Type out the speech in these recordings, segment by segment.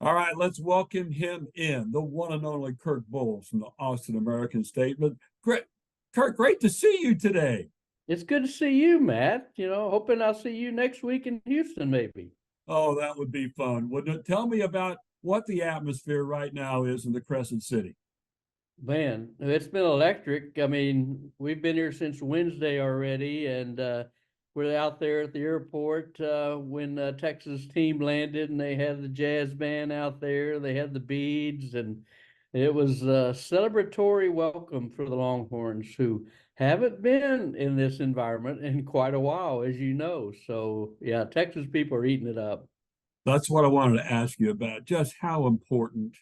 All right, let's welcome him in, the one and only Kirk Bohls from the Austin American-Statesman. Great, Kirk, great to see you today. It's good to see you, Matt. Hoping I'll see you next week in Houston, maybe. Oh, that would be fun. Wouldn't it? Tell me about what the atmosphere right now is in the Crescent City. Man, it's been electric. I mean, we've been here since Wednesday already, and we're out there at the airport when Texas team landed, and they had the jazz band out there. They had the beads, and it was a celebratory welcome for the Longhorns, who haven't been in this environment in quite a while, as you know. So, yeah, Texas people are eating it up. That's what I wanted to ask you about. Just how important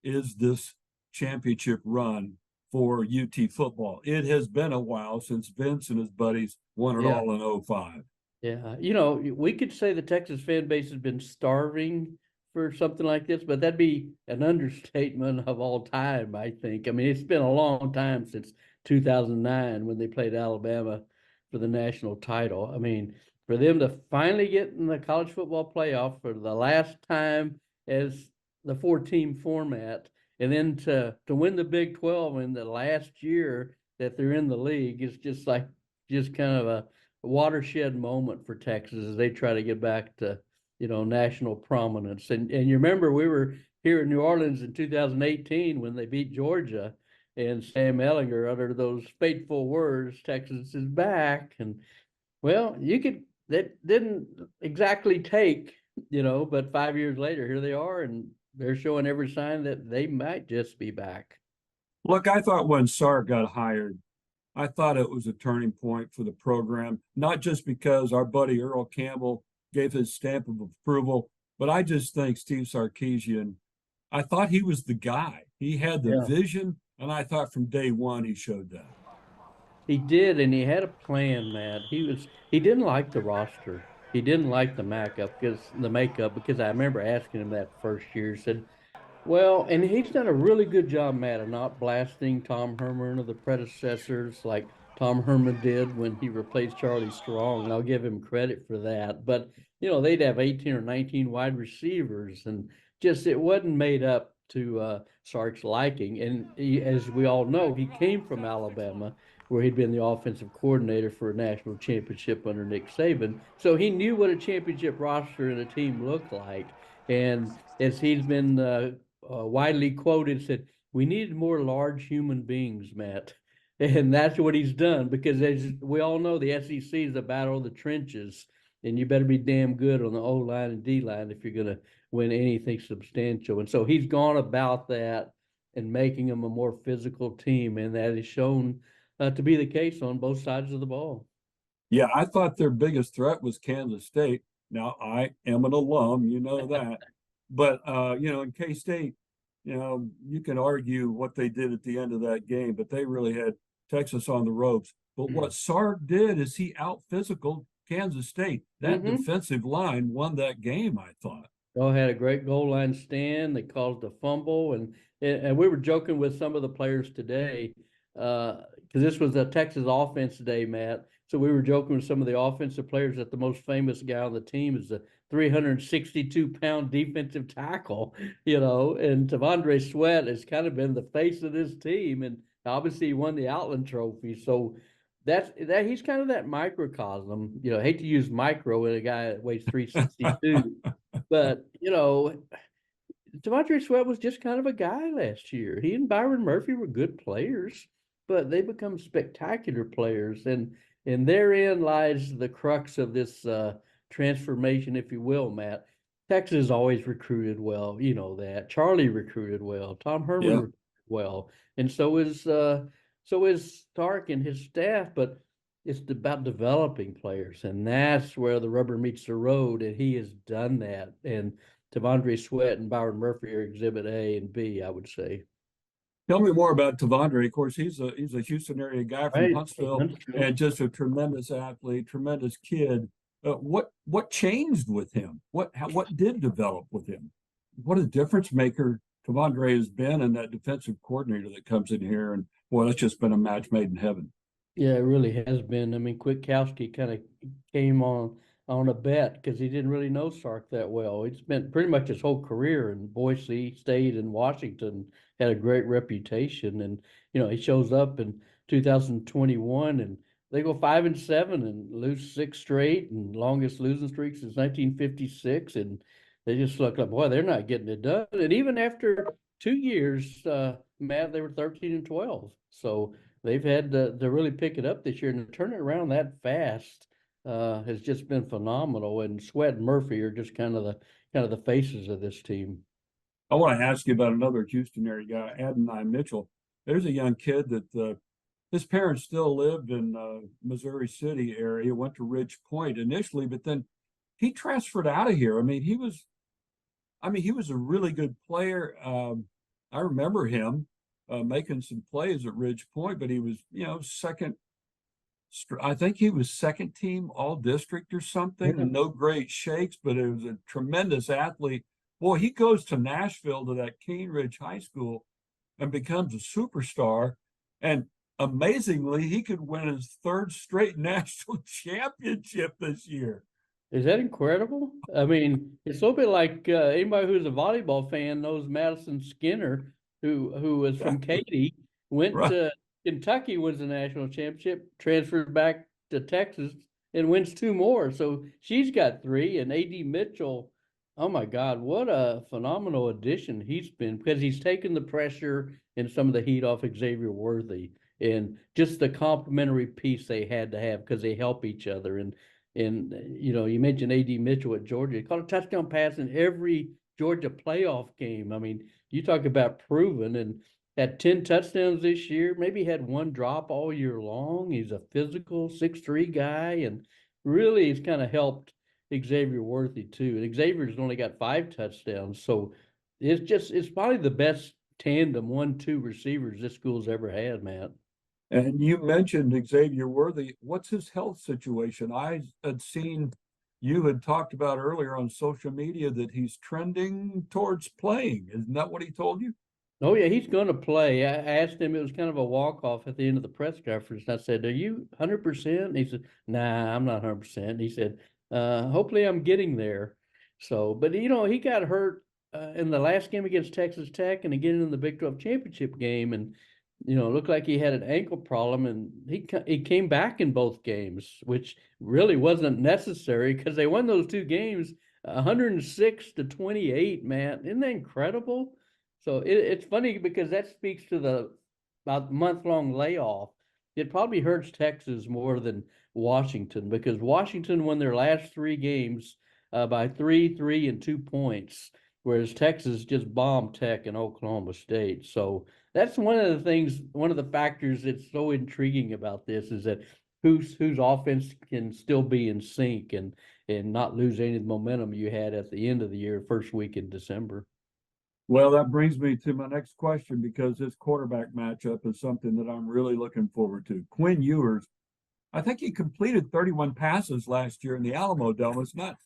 is this championship run for UT football? It has been a while since Vince and his buddies won it Yeah. all in '05. Yeah, we could say the Texas fan base has been starving for something like this, but that'd be an understatement of all time, I think. I mean, it's been a long time since 2009 when they played Alabama for the national title. I mean, for them to finally get in the college football playoff for the last time as the four-team format, and then to win the Big 12 in the last year that they're in the league is just kind of a watershed moment for Texas as they try to get back to, national prominence. And you remember we were here in New Orleans in 2018 when they beat Georgia, and Sam Ellinger uttered those fateful words, "Texas is back." And well, that didn't exactly take, but 5 years later, here they are, and they're showing every sign that they might just be back. Look, I thought when Sark got hired, I thought it was a turning point for the program, not just because our buddy Earl Campbell gave his stamp of approval, but I just think Steve Sarkisian, I thought he was the guy. He had the Yeah. vision, and I thought from day one he showed that. He did, and he had a plan, Matt. He didn't like the roster. He didn't like the makeup because I remember asking him that first year. He said, well, and he's done a really good job, Matt, of not blasting Tom Herman or the predecessors like Tom Herman did when he replaced Charlie Strong. And I'll give him credit for that. But, they'd have 18 or 19 wide receivers, and just it wasn't made up to Sark's liking. And as we all know, he came from Alabama, where he'd been the offensive coordinator for a national championship under Nick Saban. So he knew what a championship roster and a team looked like. And as he's been widely quoted, said, "We needed more large human beings, Matt." And that's what he's done, because as we all know, the SEC is a battle of the trenches, and you better be damn good on the O line and D line if you're going to win anything substantial. And so he's gone about that and making them a more physical team, and that is shown to be the case on both sides of the ball. Yeah, I thought their biggest threat was Kansas State. Now, I am an alum, you know that. But, in K-State, you can argue what they did at the end of that game, but they really had Texas on the ropes. But what Sark did is he out-physicaled Kansas State. That defensive line won that game, I thought. Oh, had a great goal line stand. They caused a fumble, and we were joking with some of the players today because this was a Texas offense day, Matt. So we were joking with some of the offensive players that the most famous guy on the team is a 362-pound defensive tackle, and T'Vondre Sweat has kind of been the face of this team, and obviously he won the Outland Trophy. So that he's kind of that microcosm. I hate to use micro in a guy that weighs 362. But, T'Vondre Sweat was just kind of a guy last year. He and Byron Murphy were good players, but they become spectacular players. And therein lies the crux of this transformation, if you will, Matt. Texas always recruited well. You know that. Charlie recruited well. Tom Herman recruited well. And so is Stark and his staff, but it's about developing players, and that's where the rubber meets the road, and he has done that. And T'Vondre Sweat and Byron Murphy are exhibit A and B, I would say. Tell me more about T'Vondre. Of course, he's a Houston area guy from Huntsville, and just a tremendous athlete, tremendous kid. What changed with him? What did develop with him? What a difference maker T'Vondre has been, and that defensive coordinator that comes in here, and boy, that's just been a match made in heaven. Yeah, it really has been. I mean, Kwiatkowski kind of came on on a bet because he didn't really know Sark that well. He spent pretty much his whole career in Boise State and Washington, had a great reputation. And, he shows up in 2021 and they go 5-7 and lose 6 straight and longest losing streak since 1956. And they just look like, boy, they're not getting it done. And even after 2 years, Matt, they were 13-12. So they've had to really pick it up this year, and to turn it around that fast has just been phenomenal. And Sweat and Murphy are just kind of the faces of this team. I want to ask you about another Houston area guy, Adonai Mitchell. There's a young kid that his parents still lived in Missouri City area, went to Ridge Point initially, but then he transferred out of here. I mean, he was a really good player. I remember him making some plays at Ridge Point, but he was, second. I think he was second team all district or something, and no great shakes, but it was a tremendous athlete. Boy, he goes to Nashville to that Cane Ridge High School and becomes a superstar. And amazingly, he could win his 3rd straight national championship this year. Is that incredible? I mean, it's a little bit like anybody who's a volleyball fan knows Madison Skinner, who was from Katy, went Right. to Kentucky, wins the national championship, transferred back to Texas, and wins 2 more. So she's got 3. And A.D. Mitchell, oh my God, what a phenomenal addition he's been, because he's taken the pressure and some of the heat off Xavier Worthy, and just the complementary piece they had to have because they help each other. And you mentioned A.D. Mitchell at Georgia. He caught a touchdown pass in every Georgia playoff game. I mean, you talk about proven, and had 10 touchdowns this year, maybe had 1 drop all year long. He's a physical 6'3" guy, and really has kind of helped Xavier Worthy too. And Xavier's only got 5 touchdowns. So it's probably the best tandem 1-2 receivers this school's ever had, Matt. And you mentioned Xavier Worthy. What's his health situation? I had seen you had talked about earlier on social media that he's trending towards playing. Isn't that what he told you? Oh yeah, he's going to play. I asked him, it was kind of a walk-off at the end of the press conference. I said, "Are you 100%?" He said, "Nah, I'm not 100%." He said, "Hopefully I'm getting there." So, but he got hurt in the last game against Texas Tech and again in the Big 12 championship game, and looked like he had an ankle problem, and he came back in both games, which really wasn't necessary because they won those 2 games 106-28, man. Isn't that incredible? So it's funny because that speaks to the about month-long layoff. It probably hurts Texas more than Washington, because Washington won their last 3 games by 3, 3, and 2 points, whereas Texas just bombed Tech and Oklahoma State. So that's one of the things, one of the factors that's so intriguing about this is that whose offense can still be in sync and not lose any of the momentum you had at the end of the year, first week in December. Well, that brings me to my next question, because this quarterback matchup is something that I'm really looking forward to. Quinn Ewers, I think he completed 31 passes last year in the Alamo Dome. It's not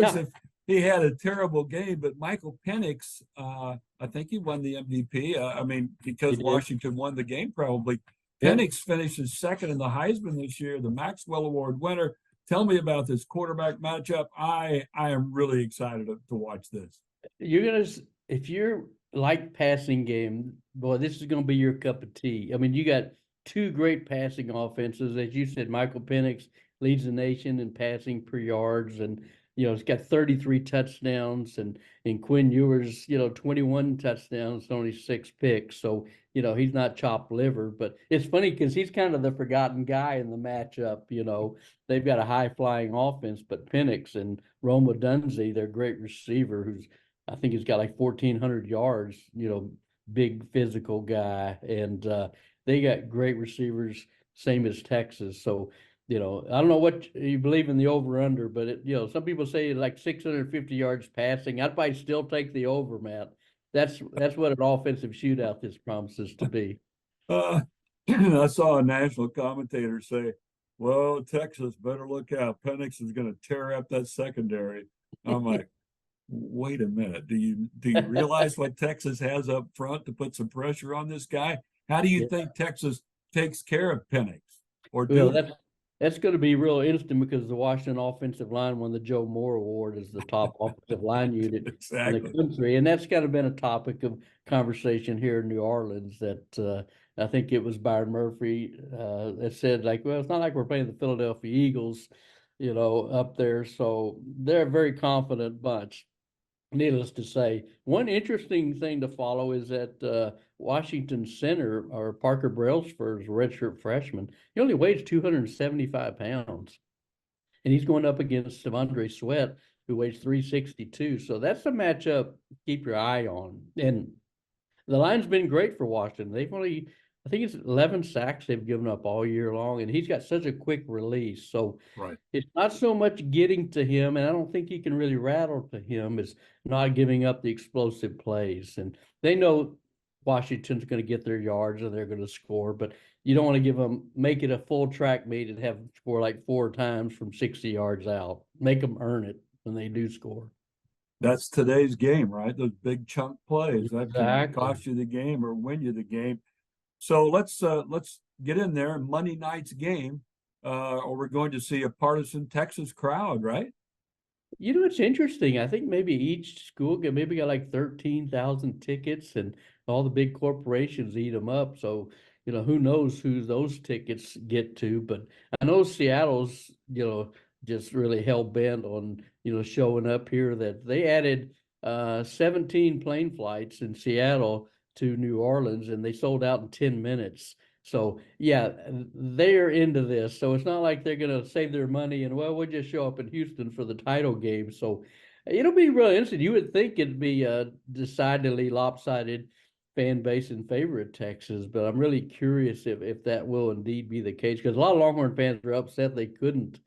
as if he had a terrible game, but Michael Penix, I think he won the MVP. Because Washington won the game probably. Penix finishes second in the Heisman this year, the Maxwell Award winner. Tell me about this quarterback matchup. I am really excited to watch this. If you're like passing game, boy, this is going to be your cup of tea. I mean, you got 2 great passing offenses. As you said, Michael Penix leads the nation in passing per yards, and he's got 33 touchdowns, and Quinn Ewers, 21 touchdowns, only 6 picks. So he's not chopped liver. But it's funny because he's kind of the forgotten guy in the matchup. They've got a high flying offense, but Penix and Rome Odunze, their great receiver, I think he's got like 1,400 yards, big physical guy. And they got great receivers, same as Texas. So, I don't know what you believe in the over under, but some people say like 650 yards passing. I'd probably still take the over, Matt. That's what an offensive shootout this promises to be. I saw a national commentator say, "Well, Texas better look out. Penix is going to tear up that secondary." I'm like, wait a minute. Do you realize what Texas has up front to put some pressure on this guy? How do you think Texas takes care of Penix? Or do That's going to be real interesting because the Washington offensive line won the Joe Moore Award as the top offensive line unit in the Exactly. country, and that's kind of been a topic of conversation here in New Orleans. That I think it was Byron Murphy that said, like, well, it's not like we're playing the Philadelphia Eagles, up there, so they're a very confident bunch. Needless to say, one interesting thing to follow is that Washington center or Parker Brailsford is a redshirt freshman. He only weighs 275 pounds, and he's going up against Devondre Sweat, who weighs 362. So that's a matchup to keep your eye on. And the line's been great for Washington. They've only, I think it's 11 sacks they've given up all year long, and he's got such a quick release. So Right. it's not so much getting to him, and I don't think you can really rattle to him as not giving up the explosive plays. And they know Washington's going to get their yards and they're going to score, but you don't want to make it a full track meet and have them score like 4 times from 60 yards out. Make them earn it when they do score. That's today's game, right? Those big chunk plays that can Exactly. cost you the game or win you the game. So let's get in there. Monday night's game, or we're going to see a partisan Texas crowd, right? It's interesting. I think maybe each school maybe got like 13,000 tickets and all the big corporations eat them up. So, who knows who those tickets get to, but I know Seattle's, just really hell bent on, showing up here that they added 17 plane flights in Seattle to New Orleans and they sold out in 10 minutes. So yeah, they're into this. So it's not like they're going to save their money and well, we'll just show up in Houston for the title game. So it'll be really interesting. You would think it'd be a decidedly lopsided fan base in favor of Texas, but I'm really curious if that will indeed be the case because a lot of Longhorn fans are upset they couldn't,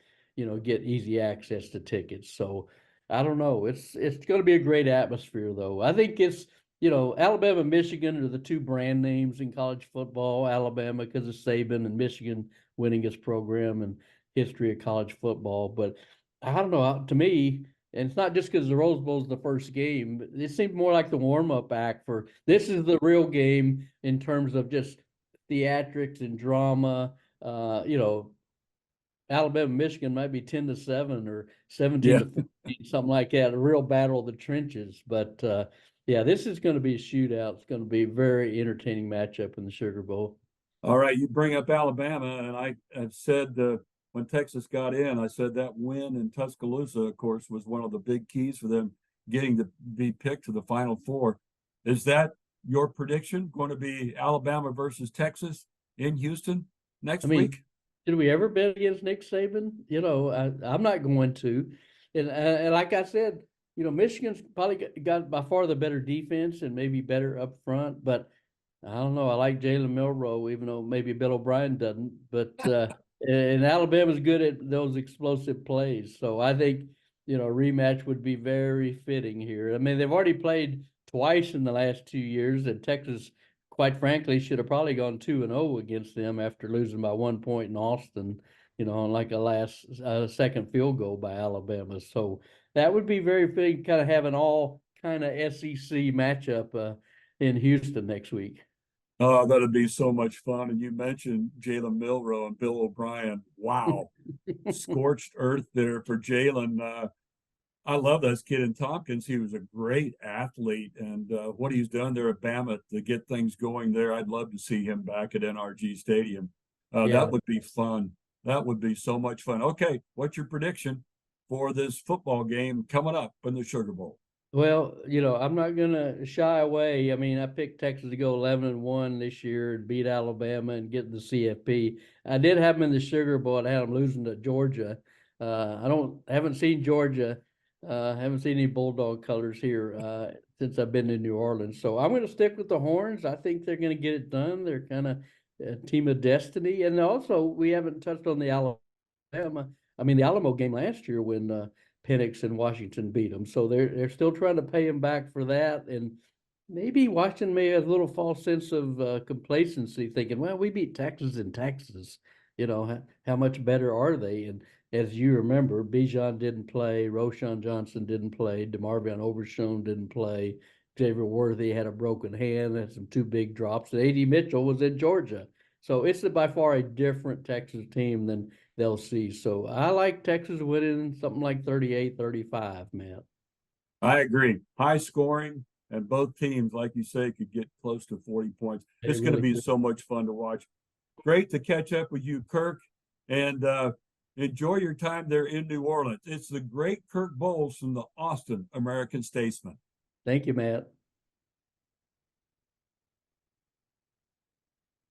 get easy access to tickets. So I don't know. It's going to be a great atmosphere though. I think it's Alabama, Michigan are the two brand names in college football. Alabama because of Saban and Michigan winning its program and history of college football. But I don't know. To me, and it's not just because the Rose Bowl is the first game. It seemed more like the warm up act for this is the real game in terms of just theatrics and drama. Alabama, Michigan might be 10-7 or 17 Yeah. to 14, something like that. A real battle of the trenches. But yeah, this is going to be a shootout. It's going to be a very entertaining matchup in the Sugar Bowl. All right, you bring up Alabama, and I have said when Texas got in, I said that win in Tuscaloosa, of course, was one of the big keys for them getting to be picked to the Final Four. Is that your prediction? Going to be Alabama versus Texas in Houston I next mean, week? did we ever bet against Nick Saban? I'm not going to. And like I said, Michigan's probably got by far the better defense and maybe better up front, but I don't know. I like Jalen Milroe, even though maybe Bill O'Brien doesn't. But and Alabama's good at those explosive plays. So I think a rematch would be very fitting here. I mean, they've already played twice in the last 2 years, and Texas, quite frankly, should have probably gone 2-0 against them after losing by 1 point in Austin. On like a last second field goal by Alabama. So that would be very fitting, kind of having all kind of SEC matchup in Houston next week. Oh, that'd be so much fun. And you mentioned Jalen Milroe and Bill O'Brien. Wow. Scorched earth there for Jalen. I love this kid in Tompkins. He was a great athlete, and what he's done there at Bama to get things going there, I'd love to see him back at NRG Stadium. That Yeah. would be fun. That would be so much fun. Okay, what's your prediction for this football game coming up in the Sugar Bowl? Well, I'm not gonna shy away. I mean, I picked Texas to go 11-1 this year and beat Alabama and get the CFP. I did have them in the Sugar Bowl. I had them losing to Georgia. Haven't seen Georgia. Haven't seen any Bulldog colors here since I've been in New Orleans. So I'm going to stick with the Horns. I think they're going to get it done. They're kind of a team of destiny. And also, we haven't touched on the Alabama. I mean, the Alamo game last year when Penix and Washington beat them. So they're still trying to pay him back for that. And maybe Washington may have a little false sense of complacency, thinking, well, we beat Texas in Texas. How much better are they? And as you remember, Bijan didn't play, Roshan Johnson didn't play, DeMarvion Overshown didn't play, Xavier Worthy had a broken hand, had some two big drops, and A.D. Mitchell was in Georgia. So it's by far a different Texas team than they'll see. So I like Texas winning something like 38-35, Matt. I agree. High scoring, and both teams, like you say, could get close to 40 points. They It's going to really be could. so much fun to watch. Great to catch up with you, Kirk, and enjoy your time there in New Orleans. It's the great Kirk Bohls from the Austin American-Statesman. Thank you, Matt.